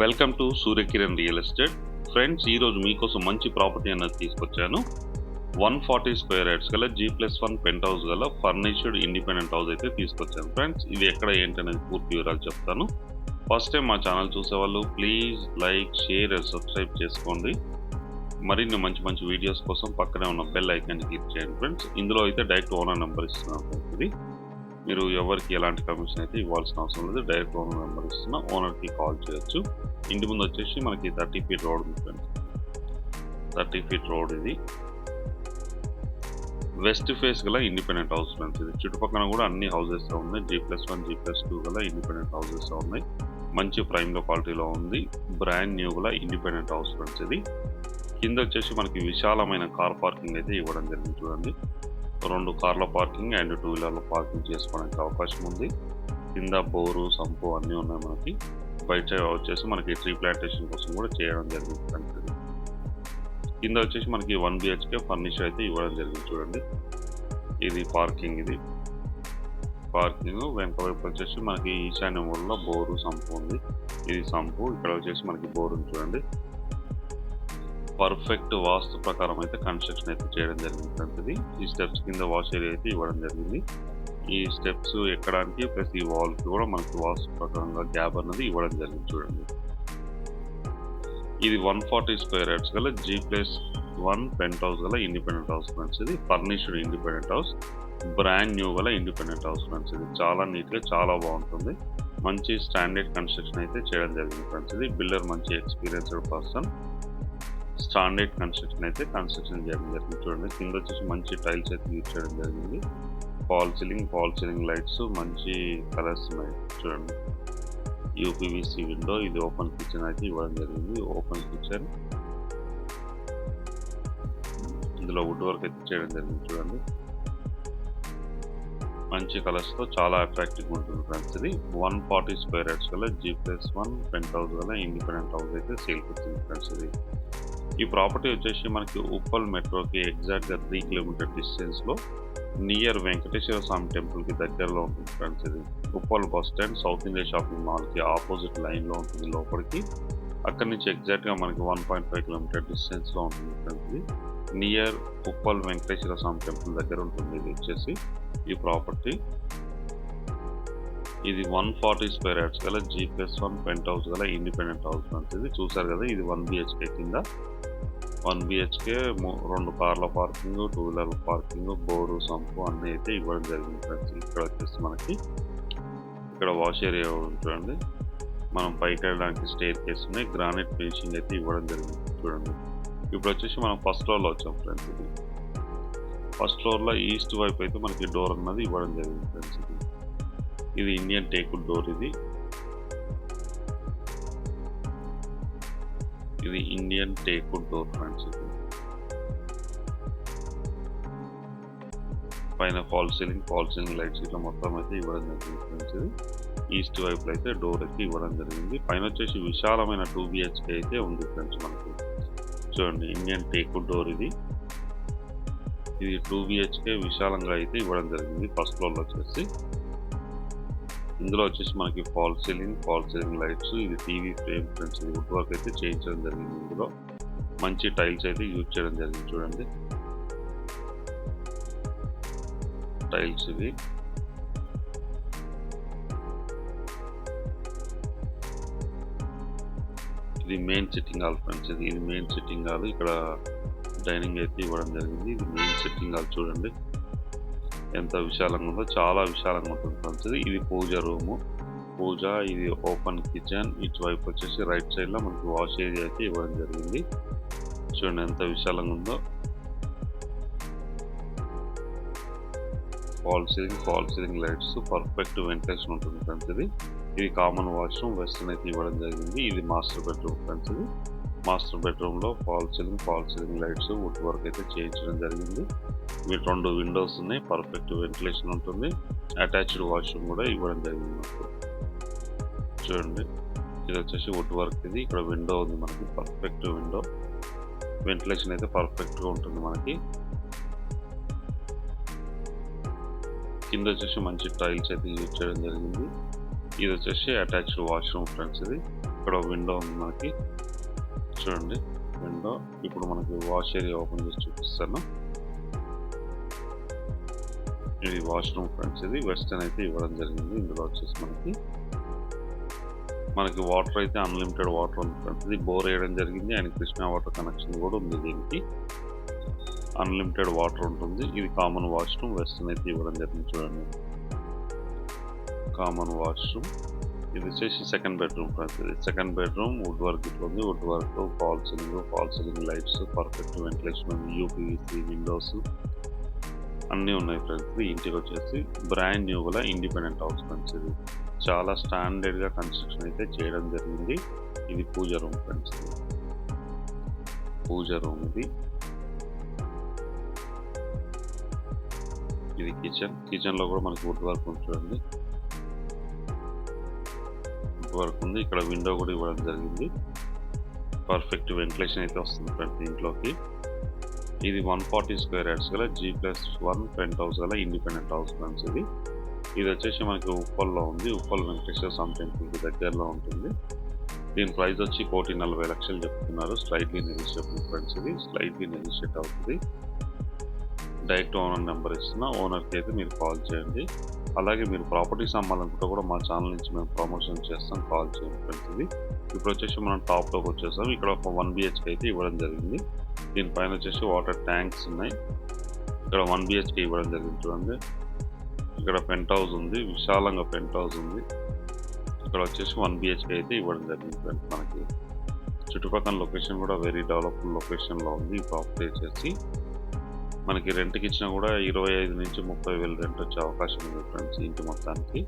Welcome to Surya Kiran real estate. Friends, ఈరోజు మీకోసం మంచి ప్రాపర్టీ అన్నది తీసుకొచ్చాను. 140 స్క్వేర్ యార్డ్స్ గల G+1 పెంట్ హౌస్ గల ఫర్నిష్డ్ ఇండిపెండెంట్ హౌస్ అయితే తీసుకొచ్చాను. ఫ్రెండ్స్, ఇది ఎక్కడ ఏంటనేది పూర్తి వివరాలు చెప్తాను. ఫస్ట్ టైం మా ఛానల్ చూసేవాళ్ళు please like, share and subscribe చేసుకోండి. మరిన్ని మంచి మంచి వీడియోస్ కోసం పక్కనే ఉన్న బెల్ ఐకాన్ని క్లిక్ చేయండి. ఫ్రెండ్స్, ఇందులో అయితే డైరెక్ట్ ఓనర్ నెంబర్ ఇస్తున్నాను. ఫ్రెండ్స్, ఇది మీరు ఎవరికి ఎలాంటి కమిషన్ అయితే ఇవ్వాల్సిన అవసరం లేదు. డైరెక్ట్ ఓనర్ నెంబర్ ఇస్తున్నా, ఓనర్కి కాల్ చేయొచ్చు. ఇంటి ముందు వచ్చేసి మనకి 30 ఫీట్ రోడ్ ఉంది. ఫ్రెండ్స్, 30 ఫీట్ రోడ్ ఇది. వెస్ట్ ఫేస్ గల ఇండిపెండెంట్ హౌస్. ఫ్రెండ్స్, ఇది చుట్టుపక్కల కూడా అన్ని హౌసెస్ ఉన్నాయి. G+1 G+2 గల ఇండిపెండెంట్ హౌసెస్ ఉన్నాయి. మంచి ప్రైమ్లో క్వాలిటీలో ఉంది. బ్రాండ్ న్యూ గల ఇండిపెండెంట్ హౌస్. ఫ్రెండ్స్, ఇది కింద వచ్చేసి మనకి విశాలమైన కార్ పార్కింగ్ అయితే ఇవ్వడం జరిగింది. చూడండి, 2 కార్ల పార్కింగ్ అండ్ 2 వీలర్ల పార్కింగ్ చేసుకోవడానికి అవకాశం ఉంది. కింద బోరు, సంపు అన్నీ ఉన్నాయి మనకి. బయట వచ్చేసి మనకి ట్రీ ప్లాంటేషన్ కోసం కూడా చేయడం జరిగింది. ఫ్రెండ్స్, కింద వచ్చేసి మనకి 1 BHK ఫర్నిష్ అయితే ఇవ్వడం జరిగింది. చూడండి, ఇది పార్కింగ్. ఇది పార్కింగ్ వెనక వైపు వచ్చేసి మనకి ఈశాన్య మూలలో బోరు, సంపు ఉంది. ఇది సంపు. ఇక్కడ వచ్చేసి మనకి బోరు ఉంది. చూడండి, పర్ఫెక్ట్ వాస్తు ప్రకారం అయితే కన్స్ట్రక్షన్ అయితే చేయడం జరిగింది. ఫ్రెండ్స్, ఇది ఈ స్టెప్స్ కింద వాష్ ఏరియా అయితే ఇవ్వడం జరిగింది. ఈ స్టెప్స్ ఎక్కడానికి ప్లస్ ఈ వాల్కి కూడా మనకి వాస్తు ప్రకారంగా గ్యాప్ అన్నది ఇవ్వడం జరిగింది. చూడండి, ఇది 140 స్క్వేర్ యార్డ్స్ గల G+1 పెంట్ హౌస్ గల ఇండిపెండెంట్ హౌస్. ఫ్రెండ్స్, ఇది furnished independent house, brand new గల ఇండిపెండెంట్ హౌస్. ఫ్రెండ్స్, ఇది చాలా నీట్గా చాలా బాగుంటుంది. మంచి స్టాండర్డ్ కన్స్ట్రక్షన్ అయితే చేయడం జరిగింది. ఫ్రెండ్స్, ఇది బిల్డర్ మంచి ఎక్స్పీరియన్స్డ్ పర్సన్. స్టాండర్డ్ కన్స్ట్రక్షన్ అయితే కన్స్ట్రక్షన్ చేయడం జరిగింది. చూడండి, కింద వచ్చేసి మంచి టైల్స్ అయితే యూజ్ చేయడం జరిగింది. ఫాల్ సీలింగ్ లైట్స్ మంచి కలర్స్ ఉన్నాయి. చూడండి, UPVC విండో. ఇది ఓపెన్ కిచెన్ అయితే ఇవ్వడం జరిగింది. ఓపెన్ కిచెన్, ఇందులో వుడ్ వర్క్ అయితే చేయడం జరిగింది. చూడండి, మంచి కలర్స్తో చాలా అట్రాక్టివ్గా ఉంటుంది. ఫ్రెండ్స్, ఇది 140 స్క్వేర్ యార్డ్స్ గల G+1 పెంట్ హౌస్ గల ఇండిపెండెంట్ హౌస్ అయితే సేల్కి వచ్చింది. ఫ్రెండ్స్, ఇది ఈ ప్రాపర్టీ వచ్చేసి మనకి ఉప్పల్ మెట్రోకి ఎగ్జాక్ట్గా 3 కిలోమీటర్ డిస్టెన్స్లో నియర్ వెంకటేశ్వర స్వామి టెంపుల్కి దగ్గరలో ఉంటుంది. ఫ్రెండ్స్, ఇది Uppal bus stand south India shopping మాల్కి ఆపోజిట్ లైన్లో ఉంటుంది లోపలికి. అక్కడి నుంచి ఎగ్జాక్ట్గా మనకి 1.5 కిలోమీటర్ డిస్టెన్స్లో ఉంటుంది. ఫ్రెండ్స్, ఇది నియర్ ఉప్పల్ వెంకటేశ్వర స్వామి టెంపుల్ దగ్గర ఉంటుంది. ఇది వచ్చేసి ఈ ప్రాపర్టీ. ఇది 140 స్క్వేర్ యార్డ్స్ గల G+1 పెంట్ హౌస్ గల ఇండిపెండెంట్ హౌస్. ఫ్రెండ్స్, ఇది చూసారు కదా, ఇది 1 BHK కింద 1 BHK 2 కార్ల పార్కింగ్, 2 వీలర్ల పార్కింగ్, బోరు, సంపు అన్నీ అయితే ఇవ్వడం జరిగింది. ఫ్రెండ్స్, ఇక్కడ వచ్చేసి మనకి ఇక్కడ వాష్ ఏరియా చూడండి. మనం పైకి వెళ్ళడానికి స్టేర్ కేస్ ఉన్నాయి. గ్రానైట్ ఫినిషింగ్ అయితే ఇవ్వడం జరిగింది. చూడండి, ఇప్పుడు వచ్చేసి మనం ఫస్ట్ ఫ్లోర్లో వచ్చాం. ఫ్రెండ్స్, ఇది ఫస్ట్ ఫ్లోర్లో ఈస్ట్ వైపు అయితే మనకి డోర్ అన్నది ఇవ్వడం జరిగింది. ఫ్రెండ్స్, ఇది ఇండియన్ టేకుడ్ డోర్. ఇది ఇండియన్ టేకుడ్ డోర్. ఫ్రెండ్స్, ఇది పైన ఫాల్ సీలింగ్ లైట్స్ ఇట్లా మొత్తం అయితే ఇవ్వడం జరిగింది. ఫ్రెండ్స్, ఇది ఈస్ట్ వైపులో అయితే డోర్ అయితే ఇవ్వడం జరిగింది. పైన వచ్చేసి విశాలమైన 2 BHK అయితే ఉంది. ఫ్రెండ్స్, మనకి చూడండి, ఇండియన్ టేకుడ్ డోర్. ఇది 2 BHK విశాలంగా అయితే ఇవ్వడం జరిగింది. ఫస్ట్ ఫ్లోర్లో వచ్చేసి ఇందులో వచ్చేసి మనకి ఫాల్ సీలింగ్ లైట్స్, ఇది టీవీ ఫ్రేమ్. ఫ్రెండ్స్, ఇది వుడ్ వర్క్ అయితే చేయించడం జరిగింది. ఇందులో మంచి టైల్స్ అయితే యూజ్ చేయడం జరిగింది. చూడండి, టైల్స్ ఇవి. ఇది మెయిన్ సిట్టింగ్ హాల్. ఫ్రెండ్స్, ఇది మెయిన్ సిట్టింగ్ హాల్. ఇక్కడ డైనింగ్ అయితే ఇవ్వడం జరిగింది. ఇది మెయిన్ సిట్టింగ్ హాల్. చూడండి ఎంత విశాలంగా ఉందో, చాలా విశాలంగా ఉంటుంది. ఫ్రెండ్స్, ఇది పూజ రూము. ఇది ఓపెన్ కిచెన్. ఇటువైపు వచ్చేసి రైట్ సైడ్లో మనకి వాష్ ఏరియా అయితే ఇవ్వడం జరిగింది. చూడండి ఎంత విశాలంగా ఉందో. Fall ceiling lights, perfect ventilation ఉంటుంది. ఫ్రెండ్స్, ఇది కామన్ వాష్రూమ్. వెస్టర్న్ అయితే ఇవ్వడం జరిగింది. ఇది మాస్టర్ బెడ్రూమ్. ఫ్రెండ్స్, ఇది మాస్టర్ బెడ్రూమ్లో fall ceiling lights, wood work అయితే చేయించడం జరిగింది. వీటి 2 విండోస్ ఉన్నాయి. పర్ఫెక్ట్ వెంటిలేషన్ ఉంటుంది. అటాచ్డ్ వాష్రూమ్ కూడా ఇవ్వడం జరిగింది. చూడండి, ఇది వచ్చేసి వుడ్ వర్క్. ఇది ఇక్కడ విండో ఉంది మనకి, పర్ఫెక్ట్ విండో. వెంటిలేషన్ అయితే పర్ఫెక్ట్గా ఉంటుంది మనకి. కింద వచ్చేసి మంచి టైల్స్ అయితే యూజ్ చేయడం జరిగింది. ఇది వచ్చేసి అటాచ్డ్ వాష్రూమ్. ఫ్రెండ్స్, ఇది ఇక్కడ విండో ఉంది మనకి, చూడండి విండో. ఇప్పుడు మనకి వాష్ ఏరియా ఓపెన్ చేసి చూపిస్తాను. ఇది వాష్రూమ్ ఫ్రెండ్స్. ఇది వెస్టర్న్ అయితే ఇవ్వడం జరిగింది. ఇందులో వచ్చేసి మనకి వాటర్ అయితే అన్లిమిటెడ్ వాటర్ ఉంది ఫ్రెండ్స్. ఇది బోర్ వేయడం జరిగింది అండ్ కృష్ణా వాటర్ కనెక్షన్ కూడా ఉంది. దీనికి అన్లిమిటెడ్ వాటర్ ఉంటుంది. ఇది కామన్ వాష్రూమ్, వెస్టర్న్ అయితే ఇవ్వడం జరిగింది. చూడండి కామన్ వాష్రూమ్. ఇది వచ్చేసి సెకండ్ బెడ్రూమ్ ఫ్రెండ్స్. ఇది సెకండ్ బెడ్రూమ్. వుడ్ వర్క్ ఇట్లా ఉంది. Wood work, fall ceiling lights, perfect ventilation ఉంది. యూపీవీసీ విండోస్ అన్నీ ఉన్నాయి ఫ్రెండ్స్. ఇది ఇంటికి వచ్చేసి బ్రాండ్ న్యూ గల ఇండిపెండెంట్ హౌస్ ఫ్రెండ్స్. ఇది చాలా స్టాండర్డ్గా కన్స్ట్రక్షన్ అయితే చేయడం జరిగింది. ఇది పూజ రూమ్ ఫ్రెండ్స్. పూజ రూమ్ ఇది కిచెన్లో కూడా మనకి వుడ్ వర్క్ ఉంది. చూడండి వుడ్ వర్క్ ఉంది. ఇక్కడ విండో కూడా ఇవ్వడం జరిగింది. పర్ఫెక్ట్ వెంటిలేషన్ అయితే వస్తుంది ఫ్రెండ్స్ ఇంట్లోకి. ఇది 140 స్క్వేర్ యార్డ్స్ గల G+1 పెంట్ హౌస్ గల ఇండిపెండెంట్ హౌస్ ఫ్రెండ్స్. ఇది వచ్చేసి మనకి ఉప్పల్లో ఉంది. ఉప్పల్ వెంకటేశ్వర స్వామి టెంపుల్కి దగ్గరలో ఉంటుంది. దీని ప్రైస్ వచ్చి 1,40,00,000 చెప్తున్నారు. Slightly negotiable friends. ఇది స్లైట్లీ నెగోషియేట్ అవుతుంది. డైరెక్ట్ ఓనర్ నెంబర్ ఇస్తున్నా, ఓనర్కి అయితే మీరు కాల్ చేయండి. అలాగే మీరు ప్రాపర్టీస్ అమ్మాలనుకుంటే కూడా మా ఛానల్ నుంచి మేము ప్రమోషన్ చేస్తాం, కాల్ చేయండి ఫ్రెండ్స్. ఇప్పుడు వచ్చేసి మనం టాప్లోకి వచ్చేసాం. ఇక్కడ ఒక 1 BHK అయితే ఇవ్వడం జరిగింది. దీనిపైన వచ్చేసి వాటర్ ట్యాంక్స్ ఉన్నాయి. ఇక్కడ 1 BHK ఇవ్వడం జరిగింది. చూడండి ఇక్కడ పెంట్ హౌస్ ఉంది, విశాలంగా పెంట్ హౌస్ ఉంది. ఇక్కడ వచ్చేసి 1 BHK అయితే ఇవ్వడం జరిగింది ఫ్రెండ్స్. మనకి చుట్టుపక్కల లొకేషన్ కూడా వెరీ డెవలప్డ్ లొకేషన్లో ఉంది. ఈ ప్రాపర్టీ వచ్చేసి మనకి రెంట్కి ఇచ్చినా కూడా 25,000 నుంచి 30,000 రెంట్ వచ్చే అవకాశం ఉంది ఫ్రెండ్స్. ఇంటి మొత్తానికి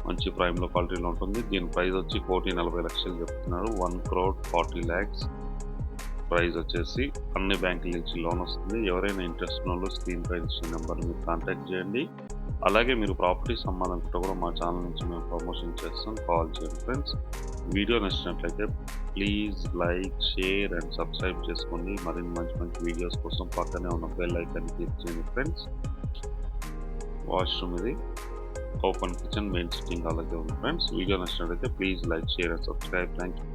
మంచి ప్రైమ్లో క్వాలిటీలో ఉంటుంది. దీని ప్రైస్ వచ్చి 1,40,00,000 చెప్తున్నారు. 1,40,00,000 ప్రైస్ వచ్చేసి. అన్ని బ్యాంకుల నుంచి లోన్ వస్తుంది. ఎవరైనా ఇంట్రెస్ట్ ఉన్న వాళ్ళు స్క్రీన్ పై ఇచ్చిన నెంబర్ మీరు కాంటాక్ట్ చేయండి. అలాగే మీరు ప్రాపర్టీస్ అమ్మాలనుకుంటే కూడా మా ఛానల్ నుంచి మేము ప్రమోషన్ చేస్తాం, కాల్ చేయండి ఫ్రెండ్స్. వీడియో నచ్చినట్లయితే please like, share and subscribe చేసుకోండి. మరిన్ని మంచి వీడియోస్ కోసం పక్కనే ఉన్న బెల్ ఐకాన్ క్లిక్ చేయండి ఫ్రెండ్స్. వాష్రూమ్ ఇది, ఓపెన్ కిచెన్, మెయిన్ సిట్టింగ్ అలాగే ఉంది ఫ్రెండ్స్. వీడియో నచ్చినట్లయితే please like, share and subscribe. Thank you.